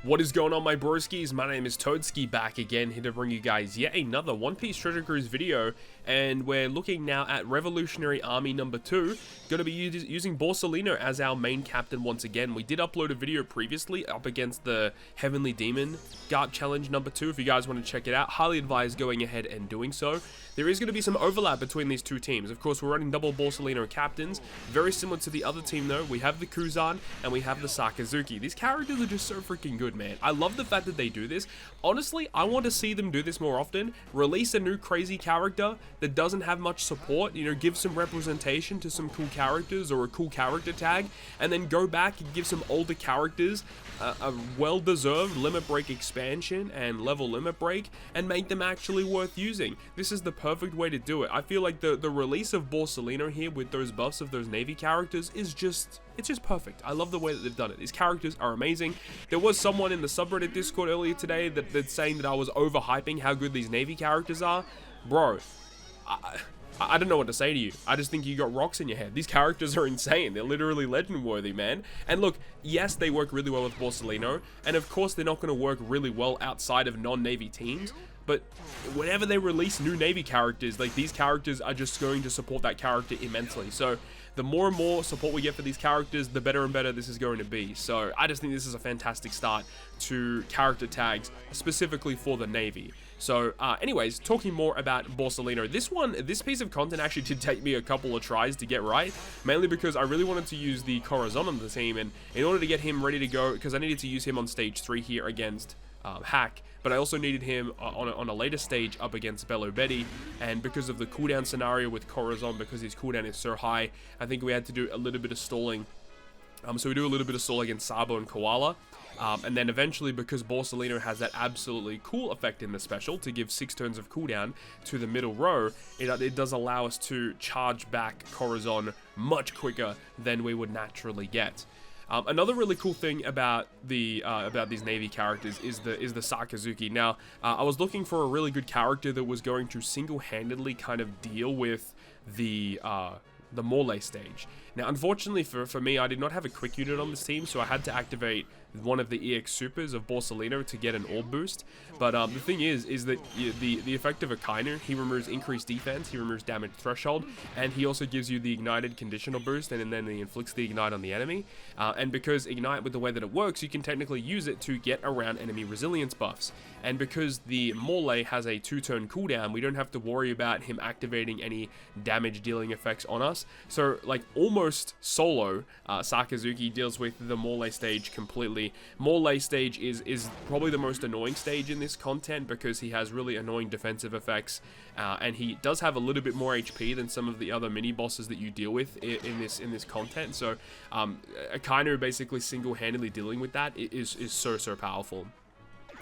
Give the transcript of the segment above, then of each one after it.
What is going on, my broskiis? My name is Toadski, back again, here to bring you guys yet another One Piece Treasure Cruise video, and we're looking now at Revolutionary Army number 2. Going to be using Borsalino as our main captain once again. We did upload a video previously up against the Heavenly Demon Guard Challenge number 2. If you guys want to check it out, highly advise going ahead and doing so. There is going to be some overlap between these two teams. Of course, we're running double Borsalino captains. Very similar to the other team though. We have the Kuzan and we have the Sakazuki. These characters are just so freaking good, man. I love the fact that they do this. Honestly, I want to see them do this more often. Release a new crazy character that doesn't have much support, you know, give some representation to some cool characters or a cool character tag, and then go back and give some older characters a well-deserved limit break expansion and level limit break, and make them actually worth using. This is the perfect way to do it. I feel like the release of Borsalino here with those buffs of those Navy characters is just, it's just perfect. I love the way that they've done it. These characters are amazing. There was someone in the subreddit Discord earlier today that's saying that I was overhyping how good these Navy characters are. Bro, I don't know what to say to you. I just think you got rocks in your head. These characters are insane. They're literally legend worthy, man. And look, yes, they work really well with Borsalino, and of course they're not going to work really well outside of non-Navy teams. But whenever they release new Navy characters, like, these characters are just going to support that character immensely. So the more and more support we get for these characters, the better and better this is going to be. So I just think this is a fantastic start to character tags, specifically for the Navy. So anyways, talking more about Borsalino, this piece of content actually did take me a couple of tries to get right, mainly because I really wanted to use the Corazon on the team, and in order to get him ready to go, because I needed to use him on stage 3 here against Hack, but I also needed him on a later stage up against Bello Betty, and because of the cooldown scenario with Corazon, because his cooldown is so high, I think we had to do a little bit of stalling. So we do a little bit of stall against Sabo and Koala, and then eventually, because Borsalino has that absolutely cool effect in the special to give 6 turns of cooldown to the middle row, it does allow us to charge back Corazon much quicker than we would naturally get. Another really cool thing about these Navy characters is the Sakazuki. Now, I was looking for a really good character that was going to single-handedly kind of deal with the Morlae stage. Now, unfortunately for me, I did not have a quick unit on this team, so I had to activate one of the EX supers of Borsalino to get an orb boost. But the thing is that the effect of Akainu, he removes increased defense, he removes damage threshold, and he also gives you the ignited conditional boost, and then he inflicts the ignite on the enemy. And because ignite, with the way that it works, you can technically use it to get around enemy resilience buffs. And because the Morlae has a 2-turn cooldown, we don't have to worry about him activating any damage dealing effects on us. So, like, almost solo, Sakazuki deals with the Morlae stage completely. Morlae stage is probably the most annoying stage in this content, because he has really annoying defensive effects, and he does have a little bit more HP than some of the other mini bosses that you deal with in this content. So Akainu basically single-handedly dealing with that is so powerful.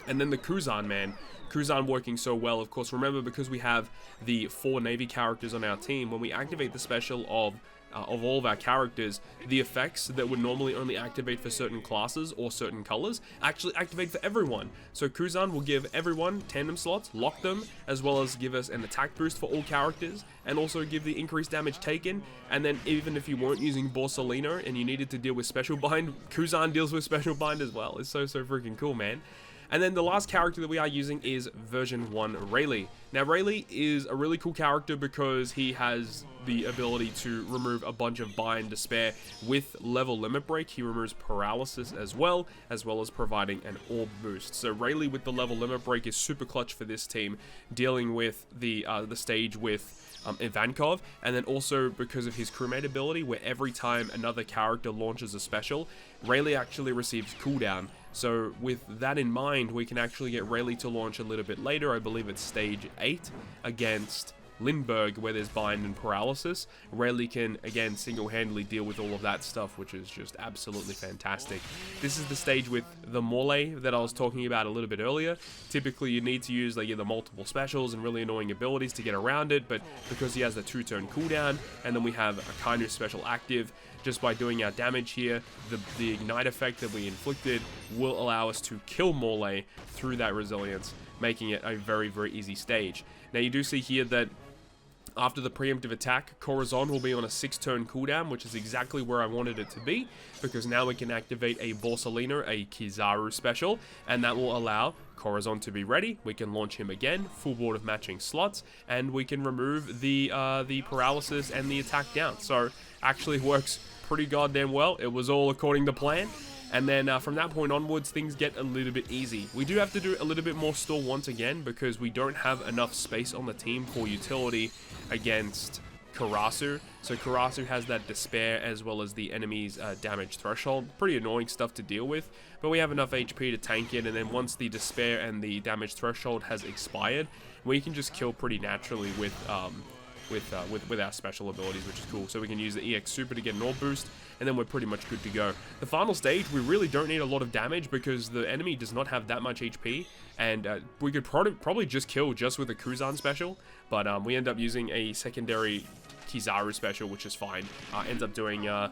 And then the Kuzan, man. Kuzan working so well, of course. Remember, because we have the 4 Navy characters on our team, when we activate the special of all of our characters, the effects that would normally only activate for certain classes or certain colors actually activate for everyone. So Kuzan will give everyone tandem slots, lock them, as well as give us an attack boost for all characters, and also give the increased damage taken. And then even if you weren't using Borsalino and you needed to deal with special bind, Kuzan deals with special bind as well. It's so freaking cool, man. And then the last character that we are using is version 1 Rayleigh. Now, Rayleigh is a really cool character because he has the ability to remove a bunch of bind despair with level limit break. He removes paralysis as well as providing an orb boost. So Rayleigh with the level limit break is super clutch for this team, dealing with the stage with Ivankov, and then also because of his crewmate ability, where every time another character launches a special, Rayleigh actually receives cooldown. So with that in mind, we can actually get Rayleigh to launch a little bit later. I believe it's stage 8 against Lindbergh, where there's bind and paralysis. Rayleigh can, again, single-handedly deal with all of that stuff, which is just absolutely fantastic. This is the stage with the Morlae that I was talking about a little bit earlier. Typically, you need to use, like, the multiple specials and really annoying abilities to get around it, but because he has the 2-turn cooldown, and then we have a Akainu special active, just by doing our damage here, the ignite effect that we inflicted will allow us to kill Morlae through that resilience, making it a very easy stage. Now, you do see here that After the preemptive attack, Corazon will be on a 6-turn cooldown, which is exactly where I wanted it to be, because now we can activate a Borsalino, a Kizaru special, and that will allow Corazon to be ready. We can launch him again, full board of matching slots, and we can remove the paralysis and the attack down. So actually works pretty goddamn well. It was all according to plan. And then from that point onwards, things get a little bit easy. We do have to do a little bit more store once again, because we don't have enough space on the team for utility against Karasu. So Karasu has that despair as well as the enemy's damage threshold. Pretty annoying stuff to deal with, but we have enough HP to tank it, and then once the despair and the damage threshold has expired, we can just kill pretty naturally with our special abilities, which is cool. So we can use the EX Super to get an orb boost, and then we're pretty much good to go. The final stage, we really don't need a lot of damage because the enemy does not have that much HP, and we could probably just kill just with a Kuzan special, but we end up using a secondary Kizaru special, which is fine. Ends up doing a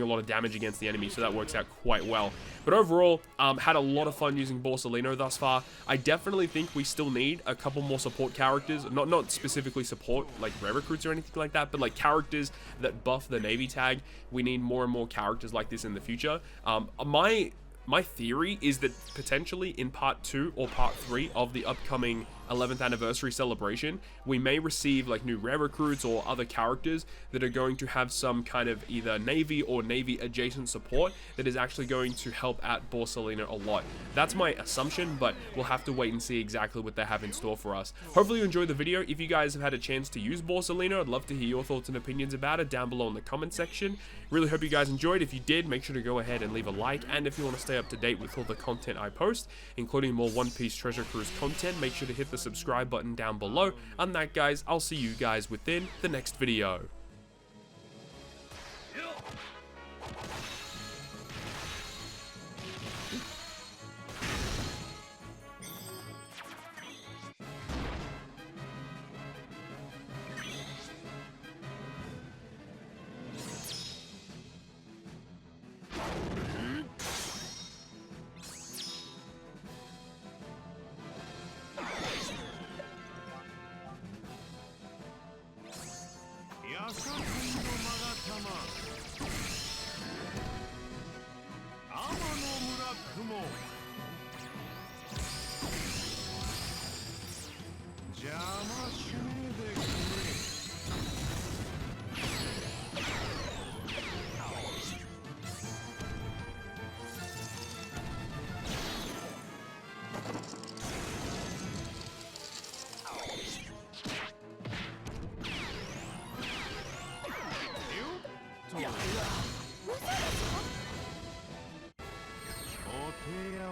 lot of damage against the enemy, so that works out quite well. But overall, had a lot of fun using Borsalino thus far. I definitely think we still need a couple more support characters, not specifically support like rare recruits or anything like that, but like characters that buff the Navy tag. We need more and more characters like this in the future. My theory is that potentially in part 2 or part 3 of the upcoming 11th anniversary celebration, we may receive like new rare recruits or other characters that are going to have some kind of either Navy or Navy adjacent support that is actually going to help out Borsalino a lot. That's my assumption, but we'll have to wait and see exactly what they have in store for us. Hopefully you enjoyed the video. If you guys have had a chance to use Borsalino, I'd love to hear your thoughts and opinions about it down below in the comment section. Really hope you guys enjoyed. If you did, make sure to go ahead and leave a like, and if you want to stay up to date with all the content I post, including more One Piece Treasure Cruise content, make sure to hit the subscribe button down below. On that, guys, I'll see you guys within the next video. OPTC